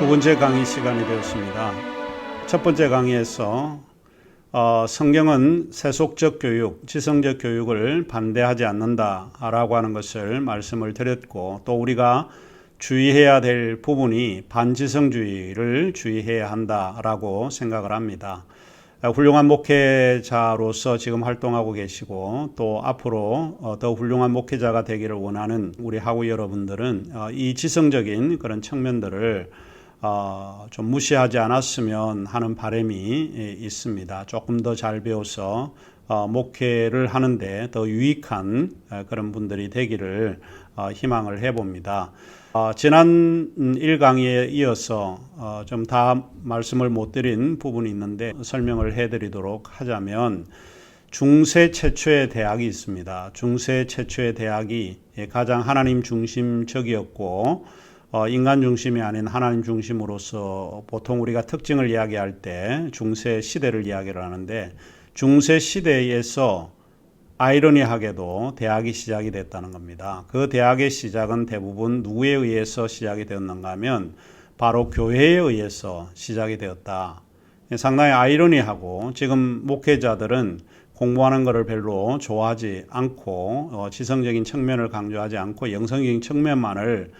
두 번째 강의 시간이 되었습니다. 첫 번째 강의에서 성경은 세속적 교육, 지성적 교육을 반대하지 않는다라고 하는 것을 말씀을 드렸고, 또 우리가 주의해야 될 부분이 반지성주의를 주의해야 한다라고 생각을 합니다. 훌륭한 목회자로서 지금 활동하고 계시고, 또 앞으로 더 훌륭한 목회자가 되기를 원하는 우리 학우 여러분들은 이 지성적인 그런 측면들을 좀 무시하지 않았으면 하는 바람이 있습니다. 조금 더 잘 배워서 목회를 하는데 더 유익한 그런 분들이 되기를 희망을 해봅니다. 지난 1강의에 이어서 좀 다 말씀을 못 드린 부분이 있는데 설명을 해드리도록 하자면, 중세 최초의 대학이 있습니다. 중세 최초의 대학이 가장 하나님 중심적이었고, 인간 중심이 아닌 하나님 중심으로서 보통 우리가 특징을 이야기할 때 중세 시대를 이야기를 하는데, 중세 시대에서 아이러니하게도 대학이 시작이 됐다는 겁니다. 그 대학의 시작은 대부분 누구에 의해서 시작이 되었는가 하면 바로 교회에 의해서 시작이 되었다. 상당히 아이러니하고, 지금 목회자들은 공부하는 것을 별로 좋아하지 않고 지성적인 측면을 강조하지 않고 영성적인 측면만을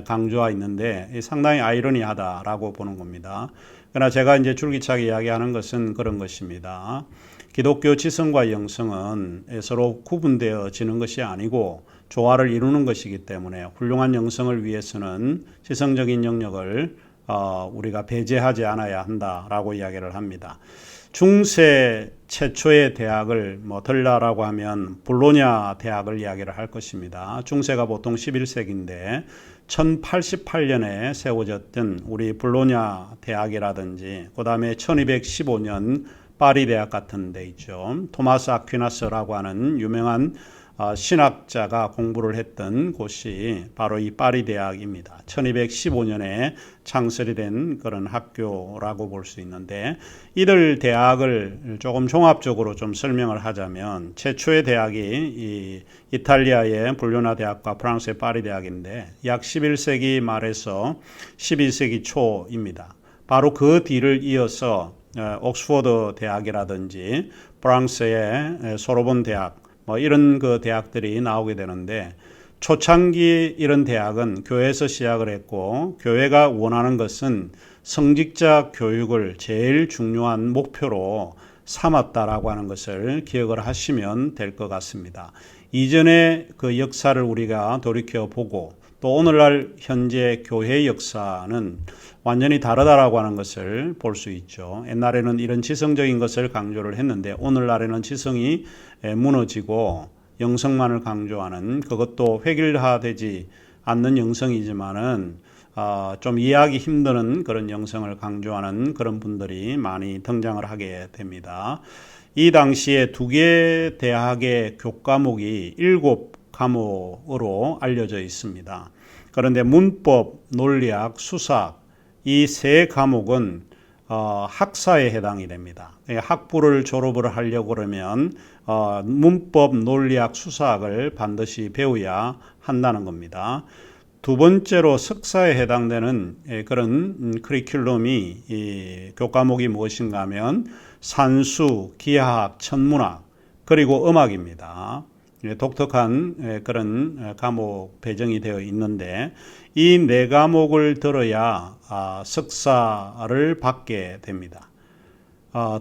강조하고 있는데 상당히 아이러니하다라고 보는 겁니다. 그러나 제가 이제 줄기차게 이야기하는 것은 그런 것입니다. 기독교 지성과 영성은 서로 구분되어지는 것이 아니고 조화를 이루는 것이기 때문에 훌륭한 영성을 위해서는 지성적인 영역을 우리가 배제하지 않아야 한다라고 이야기를 합니다. 중세 최초의 대학을 들라라고 하면 볼로냐 대학을 이야기를 할 것입니다. 중세가 보통 11세기인데 1088년에 세워졌던 우리 볼로냐 대학이라든지, 그 다음에 1215년 파리 대학 같은 데 있죠. 토마스 아퀴나스라고 하는 유명한 신학자가 공부를 했던 곳이 바로 이 파리 대학입니다. 1215년에 창설이 된 그런 학교라고 볼 수 있는데, 이들 대학을 조금 종합적으로 좀 설명을 하자면, 최초의 대학이 이 이탈리아의 볼로냐 대학과 프랑스의 파리 대학인데 약 11세기 말에서 12세기 초입니다. 바로 그 뒤를 이어서 옥스퍼드 대학이라든지 프랑스의 소르본 대학, 이런 그 대학들이 나오게 되는데, 초창기 이런 대학은 교회에서 시작을 했고, 교회가 원하는 것은 성직자 교육을 제일 중요한 목표로 삼았다라고 하는 것을 기억을 하시면 될 것 같습니다. 이전의 그 역사를 우리가 돌이켜 보고, 또 오늘날 현재 교회의 역사는 완전히 다르다라고 하는 것을 볼 수 있죠. 옛날에는 이런 지성적인 것을 강조를 했는데, 오늘날에는 지성이 무너지고 영성만을 강조하는, 그것도 획일화되지 않는 영성이지만은 좀 이해하기 힘든 그런 영성을 강조하는 그런 분들이 많이 등장을 하게 됩니다. 이 당시에 두 개의 대학의 교과목이 7과목으로 알려져 있습니다. 그런데 문법, 논리학, 수사학, 이 세 과목은 학사에 해당이 됩니다. 학부를 졸업을 하려고 그러면 문법, 논리학, 수사학을 반드시 배워야 한다는 겁니다. 두 번째로 석사에 해당되는 그런 커리큘럼이, 이 교과목이 무엇인가 하면 산수, 기하학, 천문학, 그리고 음악입니다. 독특한 그런 과목 배정이 되어 있는데, 이 네 과목을 들어야 석사를 받게 됩니다.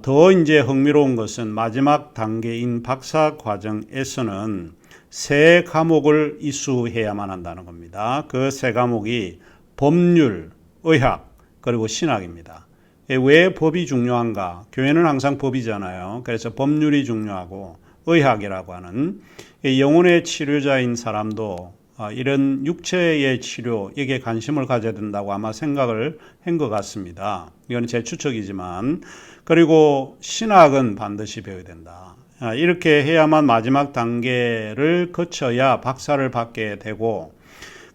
더 이제 흥미로운 것은 마지막 단계인 박사 과정에서는 세 과목을 이수해야만 한다는 겁니다. 그 세 과목이 법률, 의학, 그리고 신학입니다. 왜 법이 중요한가? 교회는 항상 법이잖아요. 그래서 법률이 중요하고, 의학이라고 하는 영혼의 치료자인 사람도 이런 육체의 치료, 이게 관심을 가져야 된다고 아마 생각을 한 것 같습니다. 이건 제 추측이지만, 그리고 신학은 반드시 배워야 된다. 이렇게 해야만 마지막 단계를 거쳐야 박사를 받게 되고,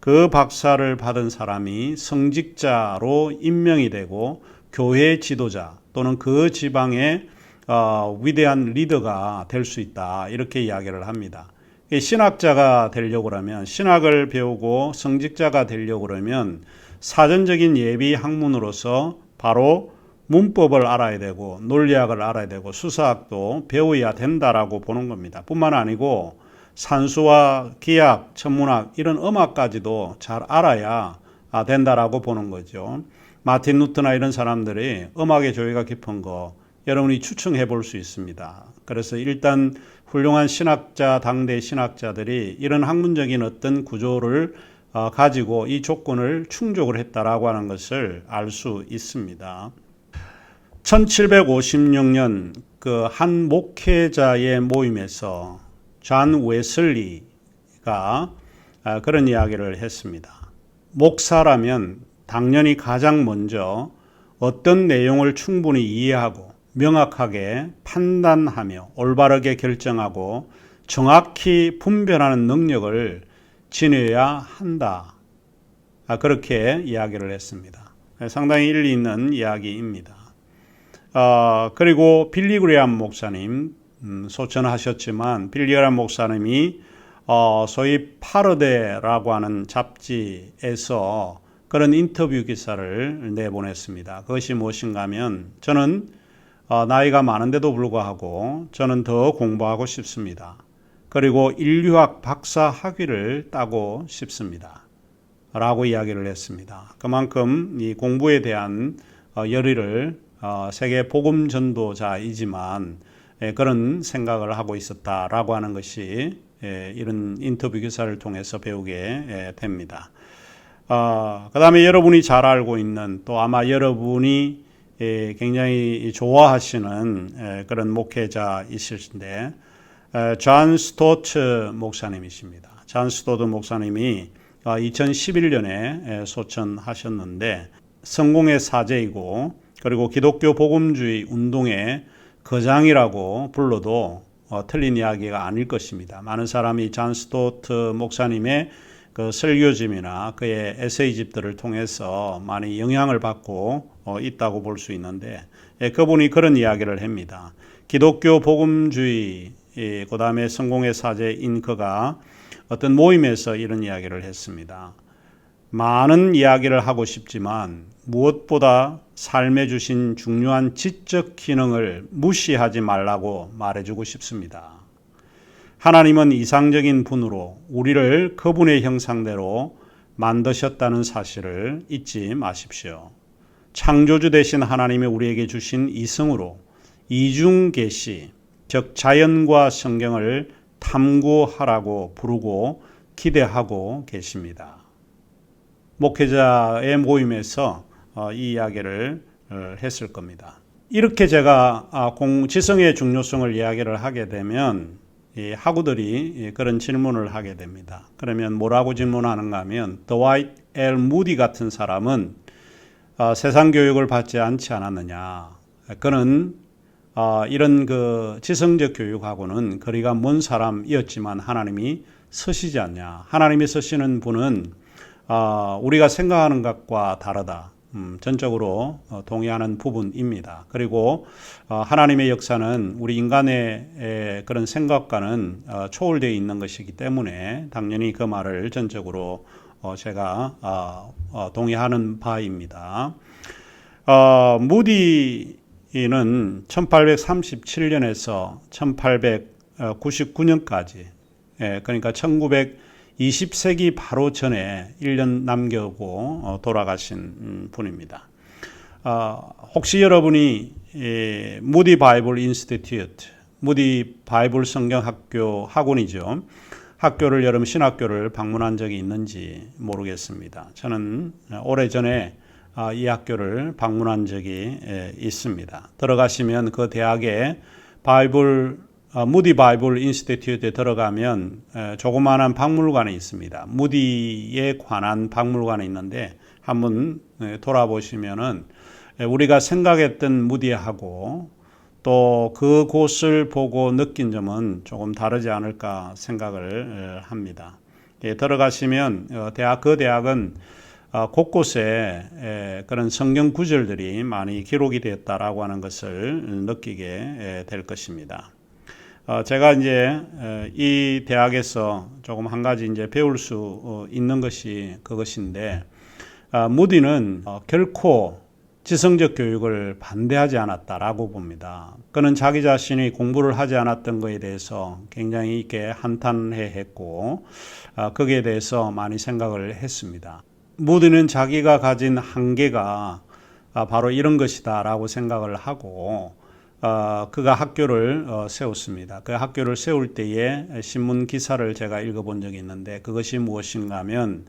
그 박사를 받은 사람이 성직자로 임명이 되고 교회 지도자 또는 그 지방의 위대한 리더가 될 수 있다, 이렇게 이야기를 합니다. 신학자가 되려고 하면, 신학을 배우고 성직자가 되려고 하면 사전적인 예비 학문으로서 바로 문법을 알아야 되고 논리학을 알아야 되고 수사학도 배워야 된다라고 보는 겁니다. 뿐만 아니고 산수와 기하, 천문학 이런 음악까지도 잘 알아야 된다라고 보는 거죠. 마틴 루터나 이런 사람들이 음악의 조예가 깊은 거 여러분이 추측해 볼 수 있습니다. 그래서 일단 훌륭한 신학자, 당대 신학자들이 이런 학문적인 어떤 구조를 가지고 이 조건을 충족을 했다라고 하는 것을 알 수 있습니다. 1756년 그 한 목회자의 모임에서 존 웨슬리가 그런 이야기를 했습니다. 목사라면 당연히 가장 먼저 어떤 내용을 충분히 이해하고 명확하게 판단하며 올바르게 결정하고 정확히 분별하는 능력을 지녀야 한다. 그렇게 이야기를 했습니다. 상당히 일리 있는 이야기입니다. 그리고 빌리 그레이엄 목사님 소천하셨지만 빌리 그레이엄 목사님이 소위 파러데라고 하는 잡지에서 그런 인터뷰 기사를 내보냈습니다. 그것이 무엇인가 하면 저는 나이가 많은데도 불구하고 저는 더 공부하고 싶습니다. 그리고 인류학 박사 학위를 따고 싶습니다. 라고 이야기를 했습니다. 그만큼 이 공부에 대한 열의를 세계 복음 전도자이지만 그런 생각을 하고 있었다라고 하는 것이 이런 인터뷰 기사를 통해서 배우게 됩니다. 그 다음에 여러분이 잘 알고 있는 또 아마 여러분이 굉장히 좋아하시는 그런 목회자이실텐데 존 스토트 목사님이십니다. 존 스토트 목사님이 2011년에 소천하셨는데 성공의 사제이고 그리고 기독교 복음주의 운동의 거장이라고 불러도 틀린 이야기가 아닐 것입니다. 많은 사람이 존 스토트 목사님의 그 설교집이나 그의 에세이집들을 통해서 많이 영향을 받고 있다고 볼 수 있는데 그분이 그런 이야기를 합니다. 기독교 복음주의 그 다음에 성공의 사제인 그가 어떤 모임에서 이런 이야기를 했습니다. 많은 이야기를 하고 싶지만 무엇보다 삶에 주신 중요한 지적 기능을 무시하지 말라고 말해주고 싶습니다. 하나님은 이상적인 분으로 우리를 그분의 형상대로 만드셨다는 사실을 잊지 마십시오. 창조주 되신 하나님이 우리에게 주신 이성으로 이중계시, 즉 자연과 성경을 탐구하라고 부르고 기대하고 계십니다. 목회자의 모임에서 이 이야기를 했을 겁니다. 이렇게 제가 지성의 중요성을 이야기를 하게 되면 학우들이 그런 질문을 하게 됩니다. 그러면 뭐라고 질문하는가 하면 더와이트 L. 무디 같은 사람은 세상 교육을 받지 않지 않았느냐. 그는 이런 그 지성적 교육하고는 거리가 먼 사람이었지만 하나님이 서시지 않냐. 하나님이 서시는 분은 우리가 생각하는 것과 다르다. 전적으로 동의하는 부분입니다. 그리고 하나님의 역사는 우리 인간의 그런 생각과는 초월되어 있는 것이기 때문에 당연히 그 말을 전적으로 제가 동의하는 바입니다. 무디는 1837년에서 1899년까지 그러니까 20세기 바로 전에 1년 남겨고 돌아가신 분입니다. 혹시 여러분이 무디 바이블 인스티튜트, 무디 바이블 성경학교 학원이죠. 학교를 여러분 신학교를 방문한 적이 있는지 모르겠습니다. 저는 오래전에 이 학교를 방문한 적이 있습니다. 들어가시면 그 대학에 무디 바이블 인스티튜트에 들어가면 조그마한 박물관이 있습니다. 무디에 관한 박물관이 있는데 한번 돌아보시면은 우리가 생각했던 무디하고 또 그곳을 보고 느낀 점은 조금 다르지 않을까 생각을 합니다. 들어가시면 그 대학은 곳곳에 그런 성경 구절들이 많이 기록이 되었다라고 하는 것을 느끼게 될 것입니다. 제가 이제 이 대학에서 조금 한 가지 이제 배울 수 있는 것이 그것인데 무디는 결코 지성적 교육을 반대하지 않았다라고 봅니다. 그는 자기 자신이 공부를 하지 않았던 것에 대해서 굉장히 이렇게 한탄해 했고 거기에 대해서 많이 생각을 했습니다. 무디는 자기가 가진 한계가 바로 이런 것이다 라고 생각을 하고 그가 학교를 세웠습니다. 그 학교를 세울 때에 신문 기사를 제가 읽어본 적이 있는데 그것이 무엇인가 하면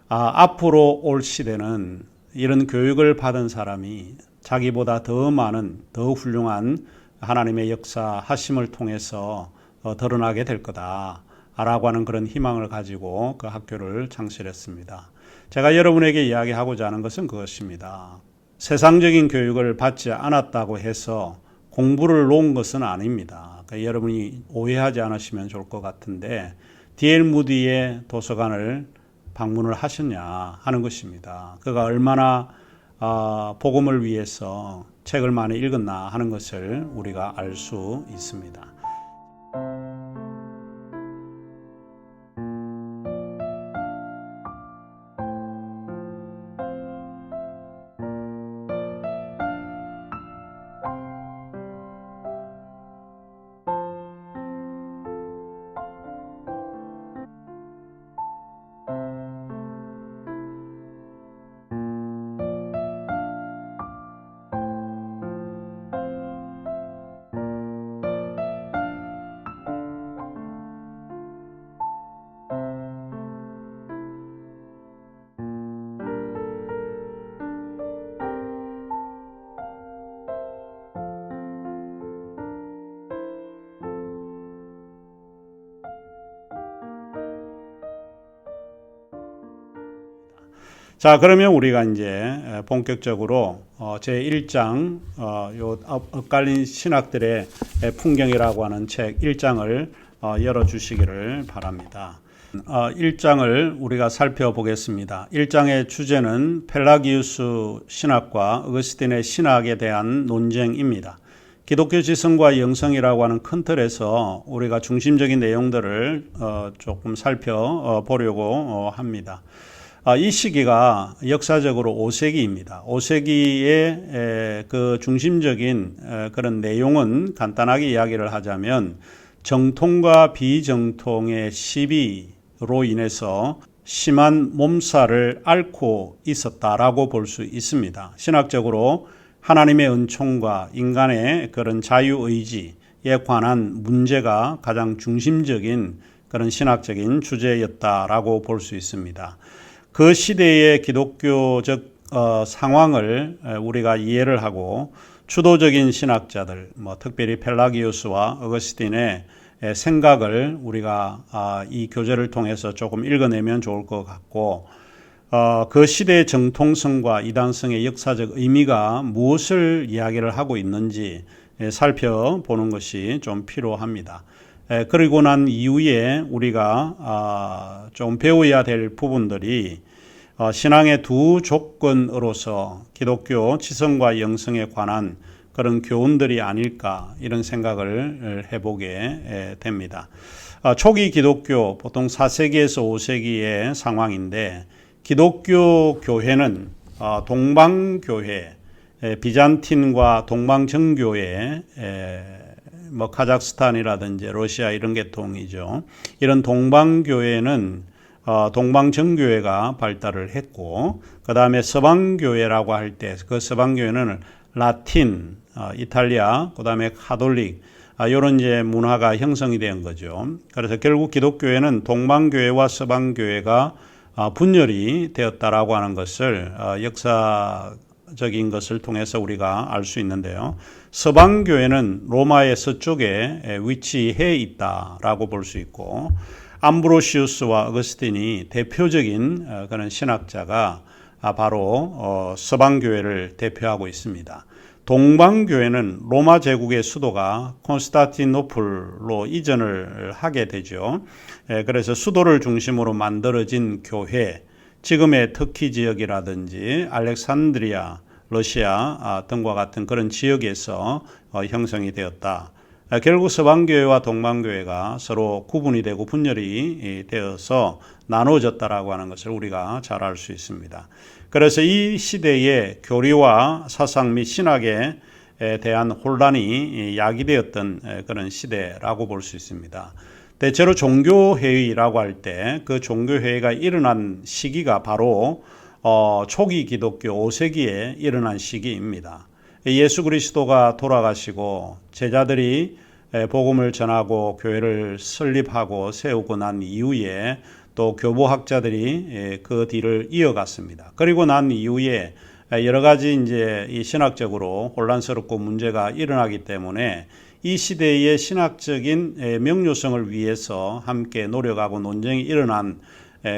앞으로 올 시대는 이런 교육을 받은 사람이 자기보다 더 많은 더 훌륭한 하나님의 역사하심을 통해서 드러나게 될 거다 라고 하는 그런 희망을 가지고 그 학교를 창설했습니다. 제가 여러분에게 이야기하고자 하는 것은 그것입니다. 세상적인 교육을 받지 않았다고 해서 공부를 놓은 것은 아닙니다. 그러니까 여러분이 오해하지 않으시면 좋을 것 같은데 D.L. 무디의 도서관을 방문을 하셨냐 하는 것입니다. 그가 얼마나 복음을 위해서 책을 많이 읽었나 하는 것을 우리가 알 수 있습니다. 자, 그러면 우리가 이제 본격적으로 제1장 요 엇갈린 신학들의 풍경이라고 하는 책 1장을 열어주시기를 바랍니다. 1장을 우리가 살펴보겠습니다. 1장의 주제는 펠라기우스 신학과 어거스틴의 신학에 대한 논쟁입니다. 기독교 지성과 영성이라고 하는 큰 틀에서 우리가 중심적인 내용들을 조금 살펴보려고 합니다. 이 시기가 역사적으로 5세기입니다. 5세기의 그 중심적인 그런 내용은 간단하게 이야기를 하자면 정통과 비정통의 시비로 인해서 심한 몸살을 앓고 있었다라고 볼 수 있습니다. 신학적으로 하나님의 은총과 인간의 그런 자유의지에 관한 문제가 가장 중심적인 그런 신학적인 주제였다라고 볼 수 있습니다. 그 시대의 기독교적 상황을 우리가 이해를 하고 주도적인 신학자들, 특별히 펠라기우스와 어거스틴의 생각을 우리가 이 교재를 통해서 조금 읽어내면 좋을 것 같고 그 시대의 정통성과 이단성의 역사적 의미가 무엇을 이야기를 하고 있는지 살펴보는 것이 좀 필요합니다. 그리고 난 이후에 우리가 좀 배워야 될 부분들이 신앙의 두 조건으로서 기독교 지성과 영성에 관한 그런 교훈들이 아닐까 이런 생각을 해보게 됩니다. 초기 기독교 보통 4세기에서 5세기의 상황인데 기독교 교회는 동방교회, 비잔틴과 동방정교회 카자흐스탄이라든지 러시아 이런 계통이죠. 이런 동방교회는 동방정교회가 발달을 했고 그 다음에 서방교회라고 할 때 그 서방교회는 라틴, 이탈리아, 그 다음에 카톨릭 이런 이제 문화가 형성이 된 거죠. 그래서 결국 기독교회는 동방교회와 서방교회가 분열이 되었다라고 하는 것을 역사적인 것을 통해서 우리가 알 수 있는데요. 서방교회는 로마의 서쪽에 위치해 있다라고 볼 수 있고 암브로시우스와 어거스틴이 대표적인 그런 신학자가 바로 서방교회를 대표하고 있습니다. 동방교회는 로마 제국의 수도가 콘스탄티노플로 이전을 하게 되죠. 그래서 수도를 중심으로 만들어진 교회, 지금의 터키 지역이라든지 알렉산드리아, 러시아 등과 같은 그런 지역에서 형성이 되었다. 결국 서방교회와 동방교회가 서로 구분이 되고 분열이 되어서 나누어졌다라고 하는 것을 우리가 잘 알 수 있습니다. 그래서 이 시대의 교리와 사상 및 신학에 대한 혼란이 야기되었던 그런 시대라고 볼 수 있습니다. 대체로 종교회의라고 할 때 그 종교회의가 일어난 시기가 바로 초기 기독교 5세기에 일어난 시기입니다. 예수 그리스도가 돌아가시고 제자들이 복음을 전하고 교회를 설립하고 세우고 난 이후에 또 교보학자들이 그 뒤를 이어갔습니다. 그리고 난 이후에 여러 가지 이제 이 신학적으로 혼란스럽고 문제가 일어나기 때문에 이 시대의 신학적인 명료성을 위해서 함께 노력하고 논쟁이 일어난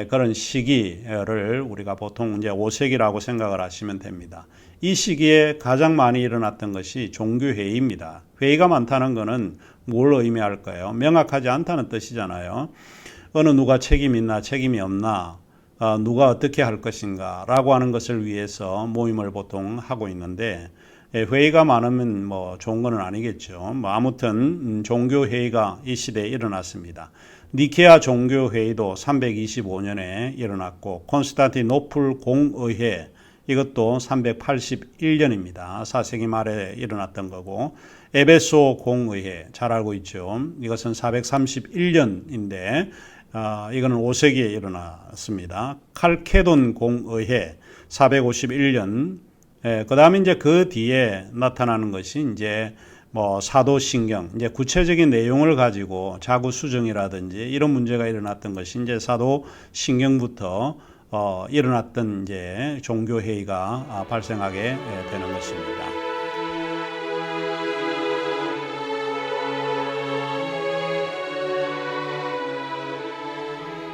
그런 시기를 우리가 보통 이제 5세기라고 생각을 하시면 됩니다. 이 시기에 가장 많이 일어났던 것이 종교회의입니다. 회의가 많다는 것은 뭘 의미할까요? 명확하지 않다는 뜻이잖아요. 어느 누가 책임이 있나 책임이 없나 누가 어떻게 할 것인가 라고 하는 것을 위해서 모임을 보통 하고 있는데 회의가 많으면 뭐 좋은 건 아니겠죠. 아무튼 종교회의가 이 시대에 일어났습니다. 니케아 종교회의도 325년에 일어났고 콘스탄티노플 공의회 이것도 381년입니다. 4세기 말에 일어났던 거고 에베소 공의회 잘 알고 있죠. 이것은 431년인데 이거는 5세기에 일어났습니다. 칼케돈 공의회 451년. 그 다음에 이제 그 뒤에 나타나는 것이 이제 뭐 사도신경, 이제 구체적인 내용을 가지고 자구 수정이라든지 이런 문제가 일어났던 것이 이제 사도신경부터 일어났던 이제 종교회의가 발생하게 되는 것입니다.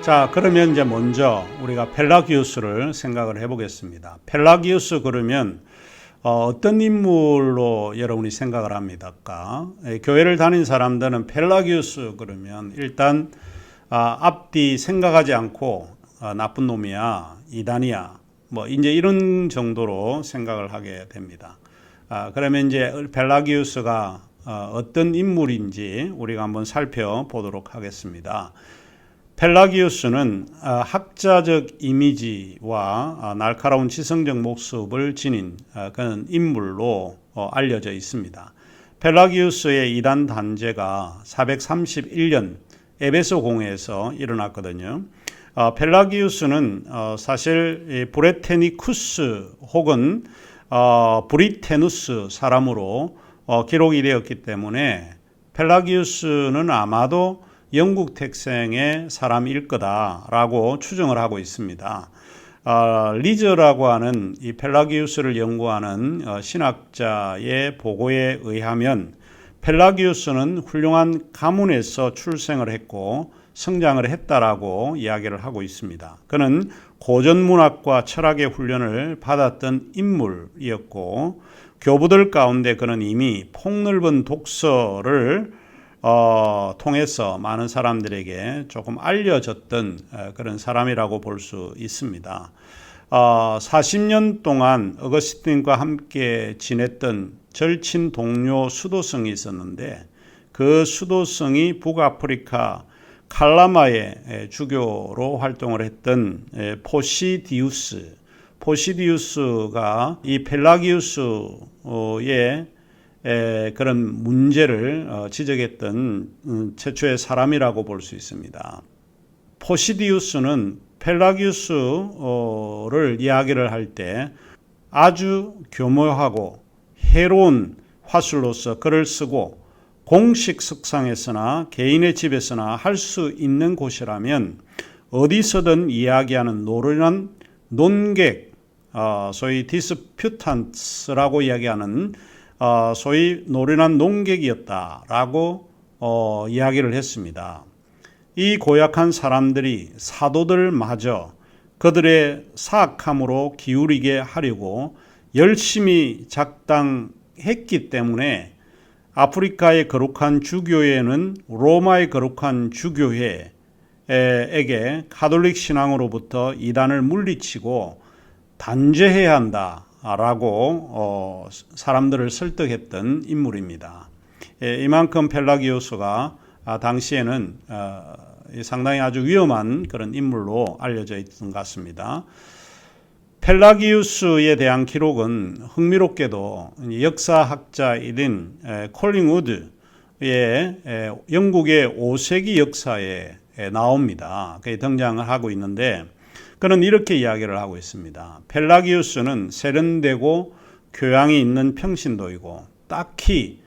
자, 그러면 이제 먼저 우리가 펠라기우스를 생각을 해보겠습니다. 펠라기우스 그러면 어떤 인물로 여러분이 생각을 합니까? 교회를 다닌 사람들은 펠라기우스 그러면 일단 앞뒤 생각하지 않고 나쁜 놈이야, 이단이야, 뭐 이제 이런 정도로 생각을 하게 됩니다. 그러면 이제 펠라기우스가 어떤 인물인지 우리가 한번 살펴보도록 하겠습니다. 펠라기우스는 학자적 이미지와 날카로운 지성적 모습을 지닌 그런 인물로 알려져 있습니다. 펠라기우스의 이단 단죄가 431년 에베소 공회에서 일어났거든요. 펠라기우스는 사실 브레테니쿠스 혹은 브리테누스 사람으로 기록이 되었기 때문에 펠라기우스는 아마도 영국 택생의 사람일 거다라고 추정을 하고 있습니다. 리저라고 하는 이 펠라기우스를 연구하는 신학자의 보고에 의하면 펠라기우스는 훌륭한 가문에서 출생을 했고 성장을 했다라고 이야기를 하고 있습니다. 그는 고전문학과 철학의 훈련을 받았던 인물이었고 교부들 가운데 그는 이미 폭넓은 독서를 통해서 많은 사람들에게 조금 알려졌던 그런 사람이라고 볼 수 있습니다. 40년 동안 어거스틴과 함께 지냈던 절친 동료 수도승이 있었는데 그 수도승이 북아프리카 칼라마의 주교로 활동을 했던 포시디우스가 이 펠라기우스의 그런 문제를 지적했던 최초의 사람이라고 볼 수 있습니다. 포시디우스는 펠라기우스를 이야기를 할 때 아주 교묘하고 해로운 화술로서 글을 쓰고 공식 석상에서나 개인의 집에서나 할 수 있는 곳이라면 어디서든 이야기하는 노련한 논객, 소위 디스퓨탄스라고 이야기하는 소위 노련한 논객이었다라고 이야기를 했습니다. 이 고약한 사람들이 사도들마저 그들의 사악함으로 기울이게 하려고 열심히 작당했기 때문에 아프리카의 거룩한 주교회는 로마의 거룩한 주교회에게 가톨릭 신앙으로부터 이단을 물리치고 단죄해야 한다라고 사람들을 설득했던 인물입니다. 이만큼 펠라기우스가 당시에는 상당히 아주 위험한 그런 인물로 알려져 있던 것 같습니다. 펠라기우스에 대한 기록은 흥미롭게도 역사학자인 콜링 우드의 영국의 5세기 역사에 나옵니다. 그게 등장을 하고 있는데 그는 이렇게 이야기를 하고 있습니다. 펠라기우스는 세련되고 교양이 있는 평신도이고 딱히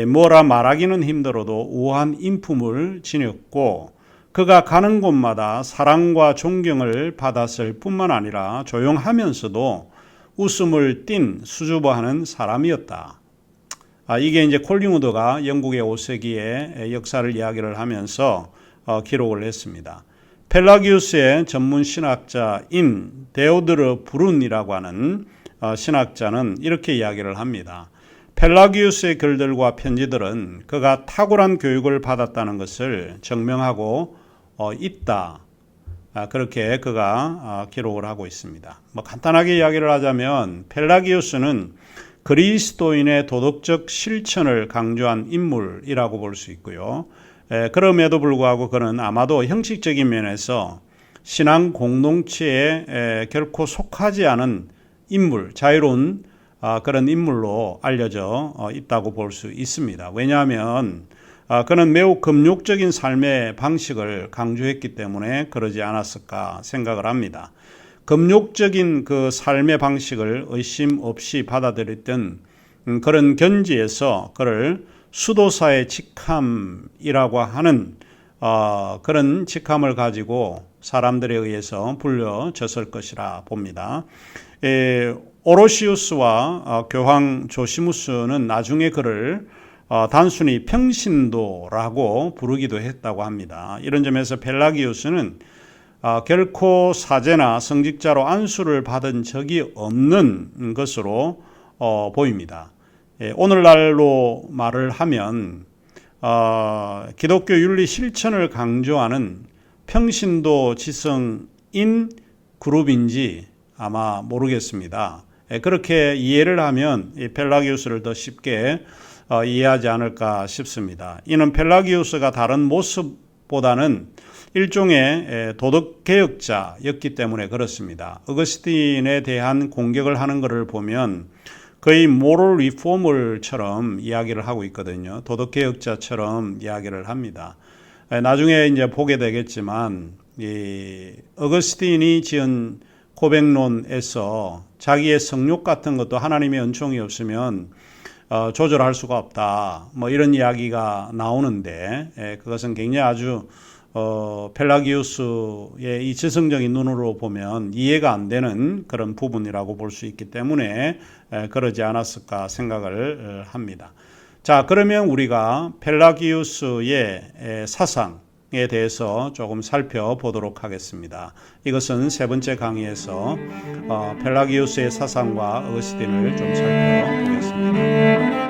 뭐라 말하기는 힘들어도 우아한 인품을 지녔고 그가 가는 곳마다 사랑과 존경을 받았을 뿐만 아니라 조용하면서도 웃음을 띤 수줍어하는 사람이었다. 이게 이제 콜링 우드가 영국의 5세기의 역사를 이야기를 하면서 기록을 했습니다. 펠라기우스의 전문 신학자인 데오드르 브룬이라고 하는 신학자는 이렇게 이야기를 합니다. 펠라기우스의 글들과 편지들은 그가 탁월한 교육을 받았다는 것을 증명하고 있다. 그렇게 그가 기록을 하고 있습니다. 간단하게 이야기를 하자면 펠라기우스는 그리스도인의 도덕적 실천을 강조한 인물이라고 볼 수 있고요. 그럼에도 불구하고 그는 아마도 형식적인 면에서 신앙 공동체에 결코 속하지 않은 인물, 자유로운 그런 인물로 알려져 있다고 볼 수 있습니다. 왜냐하면 그는 매우 금욕적인 삶의 방식을 강조했기 때문에 그러지 않았을까 생각을 합니다. 금욕적인 그 삶의 방식을 의심 없이 받아들였던 그런 견지에서 그를 수도사의 직함이라고 하는 그런 직함을 가지고 사람들에 의해서 불려졌을 것이라 봅니다. 오로시우스와 교황 조시무스는 나중에 그를 단순히 평신도라고 부르기도 했다고 합니다. 이런 점에서 펠라기우스는 결코 사제나 성직자로 안수를 받은 적이 없는 것으로 보입니다. 오늘날로 말을 하면 기독교 윤리 실천을 강조하는 평신도 지성인 그룹인지 아마 모르겠습니다. 그렇게 이해를 하면 펠라기우스를 더 쉽게 이해하지 않을까 싶습니다. 이는 펠라기우스가 다른 모습보다는 일종의 도덕개혁자였기 때문에 그렇습니다. 어거스틴에 대한 공격을 하는 것을 보면 거의 모럴 리포머처럼 이야기를 하고 있거든요. 도덕개혁자처럼 이야기를 합니다. 나중에 이제 보게 되겠지만 이 어거스틴이 지은 고백론에서 자기의 성욕 같은 것도 하나님의 은총이 없으면 조절할 수가 없다. 이런 이야기가 나오는데 그것은 굉장히 아주 펠라기우스의 이 지성적인 눈으로 보면 이해가 안 되는 그런 부분이라고 볼 수 있기 때문에 그러지 않았을까 생각을 합니다. 자, 그러면 우리가 펠라기우스의 사상에 대해서 조금 살펴보도록 하겠습니다. 이것은 세 번째 강의에서 펠라기우스의 사상과 어거스틴을 좀 살펴보겠습니다.